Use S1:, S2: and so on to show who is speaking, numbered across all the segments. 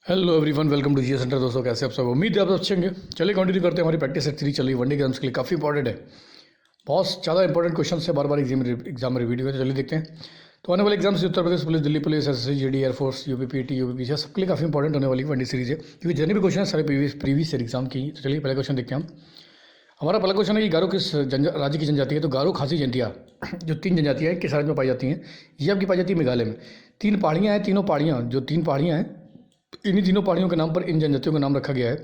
S1: Hello everyone, welcome to GS centre. दोस्तों, कैसे आप सब? उम्मीद है आप सब अच्छे होंगे। चलिए कंटिन्यू करते हैं। हमारी प्रैक्टिस सेट 3 चल रही है। वनडे एग्जाम्स के लिए काफ़ी इंपॉर्टेंट है। बहुत ज़्यादा इंपॉर्टेंट क्वेश्चन है, बार बार एग्जाम में रिपीट हुए। तो चलिए देखते हैं। तो आने वाले exams Uttar Pradesh police, Delhi police, SSC, GD, air force, UPPT, UPPC, सबके लिए काफ़ी इंपॉर्टेंट होने वाली वनडे सीरीज है, क्योंकि जितने भी क्वेश्चन है सारे प्रीवियस एग्जाम की। तो चलिए पहले क्वेश्चन देखते हैं हम। हमारा पहला क्वेश्चन है कि गारो किस राज्य की जनजाति है? तो गारो, खासी, जंतिया जो 3 जनजातियाँ हैं किस राज्य में पाई जाती हैं? ये आपकी पाई जाती है मेघालय में। 3 पहाड़ियाँ हैं, तीनों पहाड़ियाँ जो 3 पहाड़ियाँ हैं, इन्हीं तीनों पहाड़ियों के नाम पर इन जनजातियों का नाम रखा गया है।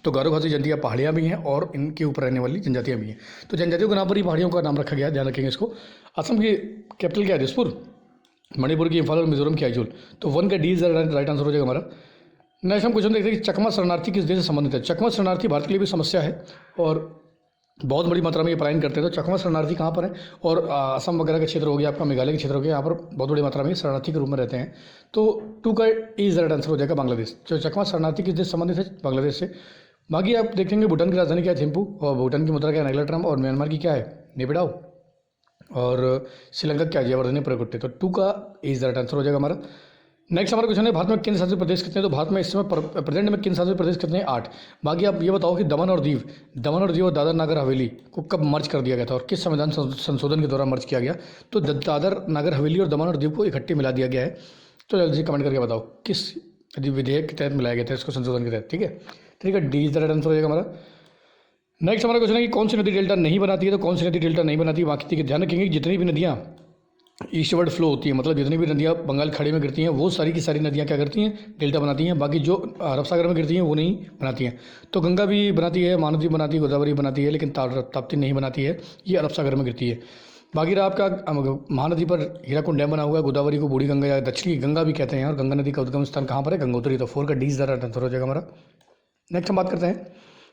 S1: तो गारो, खासी, जंतिया पहाड़ियाँ भी हैं और इनके ऊपर रहने वाली जनजातियाँ भी हैं। तो जनजातियों के नाम पर ही पहाड़ियों का नाम रखा गया है, ध्यान रखेंगे इसको। असम की कैपिटल क्या है? दिसपुर। मणिपुर की इम्फाल और मिजोरम की आइजोल। तो 1 का डी इज राइट आंसर हो जाएगा हमारा। नेक्स्ट हम क्वेश्चन देखते हैं कि चकमा शरणार्थी किस देश से संबंधित है? चकमा शरणार्थी भारत के लिए भी समस्या है और बहुत बड़ी मात्रा में ये पलायन करते हैं। तो चकमा शरणार्थी कहाँ पर है? और असम वगैरह का क्षेत्र हो गया, आपका मेघालय के क्षेत्र हो गया, यहाँ पर बहुत बड़ी मात्रा में शरणार्थी के रूप में रहते हैं। तो 2 का इज राइट आंसर हो जाएगा बांग्लादेश। जो चकमा शरणार्थी किस देश से संबंधित है? बांग्लादेश से। बाकी आप देखेंगे भूटान की राजधानी क्या है? थिम्पू। और भूटान की मुद्रा क्या है? नागलाट्रम। और म्यांमार की क्या है? नेपिडाओ। और श्रीलंका क्या है? जयवर्धने प्रकुट्टे। तो 2 का इज राइट आंसर हो जाएगा हमारा। नेक्स्ट हमारा क्वेश्चन है, भारत में केंद्र शासित प्रदेश कितने हैं? तो भारत में इस समय प्रेजेंट में केंद्र शासित प्रदेश कितने हैं? 8। बाकी आप ये बताओ कि दमन और दीव और दादर नागर हवेली को कब मर्ज कर दिया गया था और किस संविधान संशोधन के द्वारा मर्ज किया गया? तो दादर नागर हवेली और दमन और दीव को इकट्ठे मिला दिया गया है। तो जल्दी से कमेंट करके बताओ किस विधेयक के तहत मिलाया गया था इसको, संशोधन के तहत। ठीक है, D is the right answer हो जाएगा हमारा। नेक्स्ट हमारा क्वेश्चन है कि कौन सी नदी डेल्टा नहीं बनाती है? तो कौन सी नदी डेल्टा नहीं बनाती है? बाकी ध्यान रखेंगे कि जितनी भी नदियाँ ईस्टवर्ड फ्लो होती है, मतलब जितनी भी नदियाँ बंगाल खाड़ी में गिरती हैं वो सारी की सारी नदियाँ क्या करती हैं? डेल्टा बनाती हैं। बाकी जो अरब सागर में गिरती हैं वो नहीं बनाती हैं। तो गंगा भी बनाती है, महानदी बनाती है, गोदावरी बनाती है, लेकिन ताप्ती नहीं बनाती है, ये अरब सागर में गिरती है। बाकी रहा आपका महानदी पर हीराकुंड डैम बना हुआ है, गोदावरी को बूढ़ी गंगा या दक्षिणी गंगा भी कहते हैं, और गंगा नदी का उद्गम स्थान कहाँ पर है? गंगोत्री। तो 4 का डी राइट आंसर हो जाएगा हमारा। नेक्स्ट हम बात करते हैं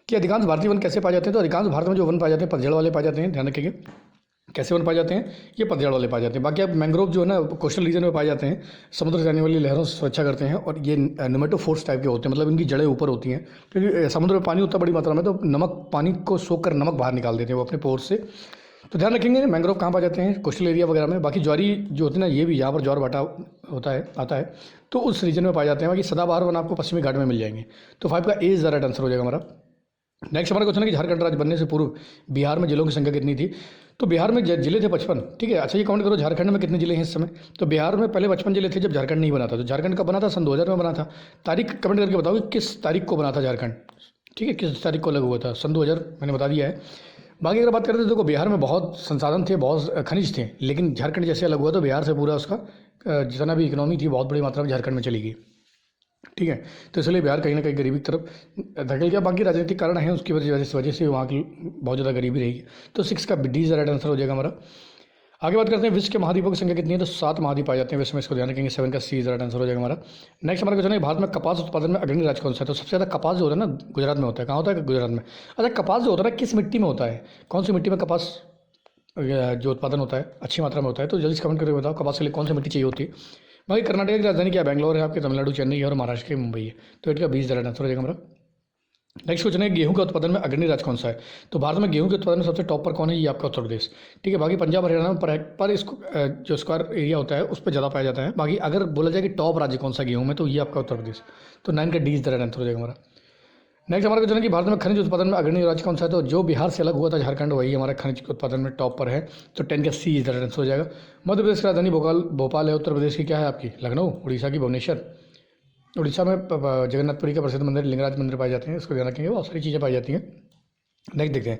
S1: कि अधिकांश भारतीय वन कैसे पाए जाते हैं? तो अधिकांश भारत में जो वन पाए जाते हैं पतझड़ वाले पाए जाते हैं, ध्यान रखेंगे। कैसे वन पाए जाते हैं? ये पतझड़ वाले पाए जाते हैं। बाकी आप मैंग्रोव जो है ना कोस्टल रीजन में पाए जाते हैं, समुद्र से आने वाली लहरों से सुरक्षा करते हैं, और ये न्यूमेटोफोर्स टाइप के होते हैं, मतलब इनकी जड़ें ऊपर होती हैं, क्योंकि समुद्र में पानी होता है बड़ी मात्रा में, तो नमक, पानी को सोख कर नमक बाहर निकाल देते हैं वो अपने पोर से। तो ध्यान रखेंगे मैंग्रोव कहाँ पाए जाते हैं? कोस्टल एरिया वगैरह में। बाकी ज्वारी जो होती है ना, ये भी यहाँ पर ज्वार भाटा होता है, आता है, तो उस रीजन में पाए जाते हैं। बाकी सदाबहार वन आपको पश्चिमी घाट में मिल जाएंगे। तो 5 का ए इज द राइट आंसर हो जाएगा हमारा। नेक्स्ट हमारा क्वेश्चन है कि झारखंड राज्य बनने से पूर्व बिहार में जिलों की संख्या कितनी थी? तो बिहार में जिले थे 55। ठीक है, अच्छा ये काउंट करो झारखंड में कितने जिले हैं इस समय? तो बिहार में पहले 55 जिले थे जब झारखंड नहीं बना था। तो झारखंड कब बना था? सन 2000 में बना था। तारीख कमेंट करके बताओ कि किस तारीख को बना था झारखंड। ठीक है, किस तारीख को अलग हुआ था? सन 2000 मैंने बता दिया है। बाकी अगर बात करते हैं तो देखो, बिहार में बहुत संसाधन थे, बहुत खनिज थे, लेकिन झारखंड जैसे अलग हुआ तो बिहार से पूरा उसका जितना भी इकोनॉमी थी बहुत बड़ी मात्रा में झारखंड में चली गई। ठीक है, तो इसलिए बिहार कहीं ना कहीं गरीबी की तरफ धकेल गया। बाकी राजनीतिक कारण है उसकी वजह से वहाँ की बहुत ज़्यादा गरीबी रहेगी। तो 6 का डी राइट आंसर हो जाएगा हमारा। आगे बात करते हैं विश्व के महाद्वीपों की संख्या कितनी है? तो 7 महाद्वीप पाए जाते हैं विश्व में, इसको ध्यान रखेंगे। 7 का सी राइट आंसर हो जाएगा हमारा। नेक्स्ट हमारा क्वेश्चन है भारत में कपास उत्पादन में अग्रणी राज्य कौन सा है? तो सबसे ज़्यादा कपास जो होता है ना गुजरात में होता है। कहाँ होता है? गुजरात में। अच्छा, कपास जो होता है ना किस मिट्टी में होता है? कौन सी मिट्टी में कपास जो उत्पादन होता है अच्छी मात्रा में होता है? तो जल्दी से कमेंट करके बताओ कपास के लिए कौन सी मिट्टी चाहिए होती है। बाकी कर्नाटक की राजधानी क्या है? बैंगलोर है, आपके तमिलनाडु चेन्नई है, और महाराष्ट्र की मुंबई है। तो इनका 20 राइट आंसर हो जाएगा हमारा। नेक्स्ट क्वेश्चन है गेहूं के उत्पादन में अग्रणी राज्य कौन सा है? तो भारत में गेहूं के उत्पादन में सबसे टॉप पर कौन है? ये आपका उत्तर प्रदेश। ठीक है, बाकी पंजाब हरियाणा में पर इसको जो स्क्वायर एरिया होता है उस पर ज़्यादा पाया जाता है। बाकी अगर बोला जाए कि टॉप राज्य कौन सा गेहूं में, तो ये आपका उत्तर प्रदेश। तो 9 का डी राइट आंसर हो जाएगा हमारा। नेक्स्ट हमारा क्वेश्चन है कि भारत में खनिज उत्पादन में अग्रणी राज्य कौन सा है? तो जो बिहार से अलग हुआ था झारखंड, वही हमारा खनिज उत्पादन में टॉप पर है। तो 10 का सी इज आंसर हो जाएगा। मध्य प्रदेश की राजधानी भोपाल है। उत्तर प्रदेश की क्या है आपकी? लखनऊ। उड़ीसा की भुवनेश्वर। उड़ीसा में जगन्नाथपुरी का प्रसिद्ध मंदिर, लिंगराज मंदिर पाए जाते हैं, इसको ध्यान रखेंगे। बहुत सारी चीज़ें पाई जाती हैं। नेक्स्ट देखते हैं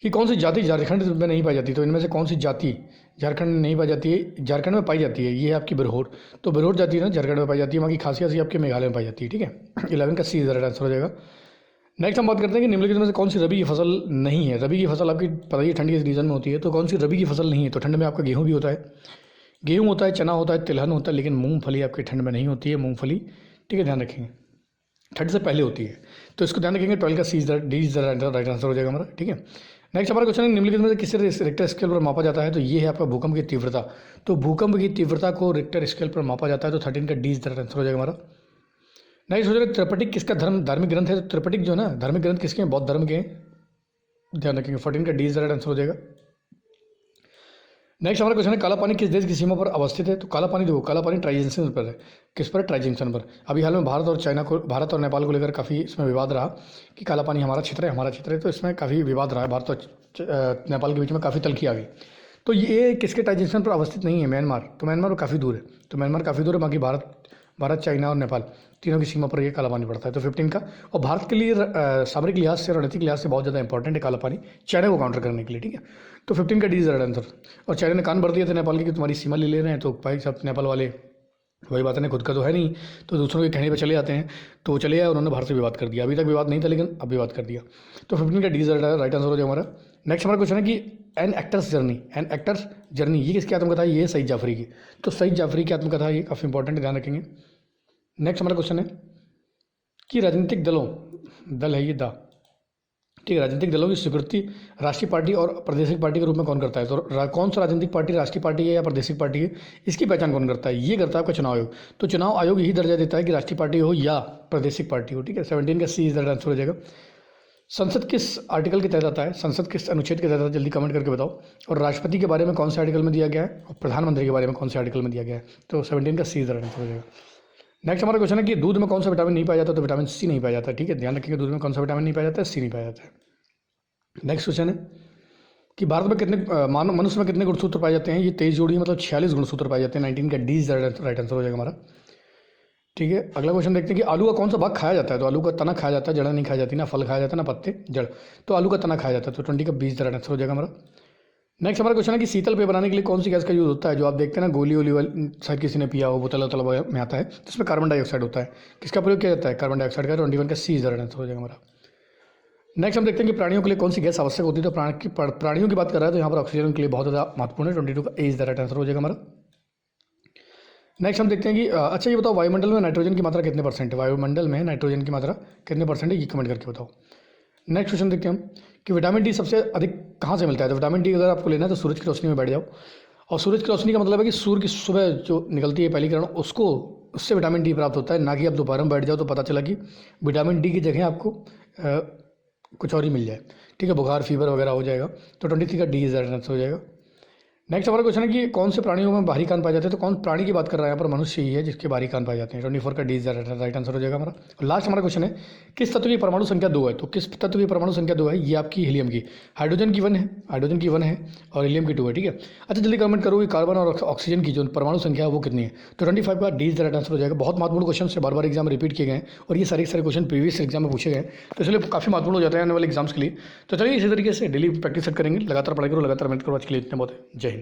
S1: कि कौन सी जाति झारखंड में नहीं पाई जाती? तो इनमें से कौन सी जाति झारखंड में नहीं पाई जाती है? झारखंड में पाई जाती है, ये है आपकी बिरहोर। तो बिरहोर जाति है ना झारखंड में पाई जाती है। बाकी खासिया सी आपके मेघालय में पाई जाती है। ठीक है, 11 का सी राइट आंसर हो जाएगा। नेक्स्ट हम बात करते हैं कि निम्नलिखित में से कौन सी रबी की फसल नहीं है? रबी की फसल आपकी पता ही ठंड के सीजन में होती है, तो कौन सी रबी की फसल नहीं है? तो ठंड में आपका गेहूँ भी होता है, गेहूँ होता है, चना होता है, तिलहन होता है, लेकिन मूंगफली आपकी ठंड में नहीं होती है, मूंगफली। ठीक है, ध्यान रखेंगे ठंड से पहले होती है। तो इसको ध्यान रखेंगे। 12 का सी डी राइट आंसर हो जाएगा हमारा। ठीक है, नेक्स्ट हमारा क्वेश्चन है निम्नलिखित में से किस रिक्टर स्केल पर मापा जाता है? तो ये है आपका भूकंप की तीव्रता। तो भूकंप की तीव्रता को रिक्टर स्केल पर मापा जाता है। तो 13 का डी राइट आंसर हो जाएगा हमारा। नेक्स्ट हो जाएगा त्रिपिटक किसका धार्मिक ग्रंथ है? तो त्रिपिटक जो है ना धार्मिक ग्रंथ किसके हैं? बौद्ध धर्म के हैं, ध्यान रखेंगे। 14 का डी राइट आंसर हो जाएगा। नेक्स्ट हमारा क्वेश्चन है, काला पानी किस देश की सीमा पर अवस्थित है? तो काला पानी देखो, काला पानी ट्राई जंक्शन पर है। किस पर? ट्राई जंक्शन पर। अभी हाल में भारत और नेपाल को लेकर काफ़ी इसमें विवाद रहा कि काला पानी हमारा क्षेत्र है, तो इसमें काफ़ी विवाद रहा है। भारत और नेपाल के बीच में काफ़ी तल्खी आ गई। तो ये किसके ट्राई जंक्शन पर अवस्थित नहीं है? म्यांमार। तो म्यांमार काफ़ी दूर है, बाकी भारत, चाइना और नेपाल तीनों की सीमा पर ये काला पानी पड़ता है। तो 15 का, और भारत के लिए सामरिक लिहाज से, रणनीतिक लिहाज से बहुत ज़्यादा इंपॉर्टेंट है काला पानी, चाइना को काउंटर करने के लिए, ठीक है। तो 15 का डी इज राइट आंसर। और चाइना ने कान भर दिए थे नेपाल की कि तुम्हारी सीमा ले रहे हैं, तो भाई सब नेपाल वाले वही बात है ना, खुद का तो है नहीं, तो दूसरों के कहने पर चले जाते हैं। तो वो चले आए, उन्होंने भारत से विवाद कर दिया। अभी तक विवाद नहीं था, लेकिन अब विवाद कर दिया। तो 15 का डी इज राइट आंसर हो जाए हमारा। नेक्स्ट हमारा क्वेश्चन है कि एन एक्टर्स जर्नी ये किसकी आत्मकथा है? ये सईद जाफरी की। तो सईद जाफरी की आत्मकथा ये काफ़ी इंपॉर्टेंट है, ध्यान रखेंगे। नेक्स्ट हमारा क्वेश्चन है कि राजनीतिक दल है ये ठीक है, राजनीतिक दलों की स्वीकृति राष्ट्रीय पार्टी और प्रादेशिक पार्टी के रूप में कौन करता है? तो कौन सा राजनीतिक पार्टी राष्ट्रीय पार्टी है या प्रादेशिक पार्टी है, इसकी पहचान कौन करता है? ये करता है आपका चुनाव आयोग। तो चुनाव आयोग यही दर्जा देता है कि राष्ट्रीय पार्टी हो या प्रादेशिक पार्टी हो, ठीक है। 17 का सी इज द आंसर हो जाएगा। संसद किस आर्टिकल के तहत आता है? संसद किस अनुच्छेद के तहत आता है? जल्दी कमेंट करके बताओ। और राष्ट्रपति के बारे में कौन से आर्टिकल में दिया गया है? और प्रधानमंत्री के बारे में कौन से आर्टिकल में दिया गया है? तो 17 का सी इज द आंसर हो जाएगा। नेक्स्ट हमारा क्वेश्चन है कि दूध में कौन सा विटामिन नहीं पाया जाता? तो विटामिन सी नहीं पाया जाता, ठीक है, ध्यान रखिएगा। दूध में कौन सा विटामिन नहीं पाया जाता है? सी नहीं पाया जाता है। नेक्स्ट क्वेश्चन है कि भारत में मनुष्य में कितने गुणसूत्र पाए जाते हैं? ये 23 जोड़ी, मतलब 46 गुणसूत्र पाए जाते हैं। 19 का डी राइट आंसर हो जाएगा हमारा, ठीक है। अगला क्वेश्चन देखते हैं कि आलू का कौन सा भाग खाया जाता है? तो आलू का तना खाया जाता है, जड़ नहीं खाई जाती, ना फल खाया जाता है, ना पत्ते, जड़। तो आलू का तना खाया जाता है। तो 20 का 20 राइट आंसर हो जाएगा हमारा। नेक्स्ट हमारा क्वेश्चन है कि शीतल पेय बनाने के लिए कौन सी गैस का यूज़ होता है? जो आप देखते हैं ना, गोली वाली, शायद किसी ने पिया हो, बोतल में आता है, तो इसमें कार्बन डाइऑक्साइड होता है। किसका प्रयोग किया जाता है? कार्बन डाइऑक्साइड का। 21 का सी राइट आंसर हो जाएगा हमारा। नेक्स्ट हम देखते हैं कि प्राणियों के लिए कौन सी गैस आवश्यक होती है? तो प्राणियों की बात कर रहा है, तो यहाँ पर ऑक्सीजन के लिए बहुत ज़्यादा महत्वपूर्ण है। 22 का ए इज द राइट आंसर हो जाएगा हमारा। नेक्स्ट हम देखते हैं कि अच्छा ये बताओ, वायुमंडल में नाइट्रोजन की मात्रा कितने परसेंट है? वायुमंडल में नाइट्रोजन की मात्रा कितने परसेंट है? ये कमेंट करके बताओ। नेक्स्ट क्वेश्चन देखते हैं हम कि विटामिन डी सबसे अधिक कहाँ से मिलता है? तो विटामिन डी अगर आपको लेना है तो सूरज की रोशनी में बैठ जाओ। और सूरज की रोशनी का मतलब है कि सूर्य की सुबह जो निकलती है पहली किरण, उससे विटामिन डी प्राप्त होता है, ना कि आप दोपहर में बैठ जाओ तो पता चला कि विटामिन डी की जगह आपको कुछ और ही मिल जाए, ठीक है, बुखार, फीवर वगैरह हो जाएगा। तो 23 का डी इज आंसर हो जाएगा। नेक्स्ट हमारा क्वेश्चन है कि कौन से प्राणियों में बाहरी कान पाए जाते हैं? तो कौन प्राणी की बात कर रहा है यहाँ पर? मनुष्य ही है जिसके बाहरी कान पाए जाते हैं। 24 का डी इज राइट आंसर हो जाएगा हमारा। और लास्ट हमारा क्वेश्चन है किस तत्व की परमाणु संख्या 2 है? तो किस तत्व की परमाणु संख्या 2 है? ये आपकी हीलियम की। हाइड्रोजन की 1 है और हीलियम की 2 है, ठीक है। अच्छा जल्दी कमेंट करो कि कार्बन और ऑक्सीजन की जो परमाणु संख्या है वो कितनी है? तो 25 का डी इज राइट आंसर हो जाएगा। बहुत महत्वपूर्ण क्वेश्चन से बार एग्जाम रिपीट किए गए और ये सारे क्वेश्चन प्रीवियस एग्जाम में पूछे गए, तो इसलिए काफ़ी महत्वपूर्ण हो जाता है आने वाले एग्जाम्स के लिए। तो चलिए इसी तरीके से डेली प्रैक्टिस सेट करेंगे, लगातार पढ़ाई करो, लगातार मेहनत करो। आज के लिए इतने बहुत है। जय हिंद।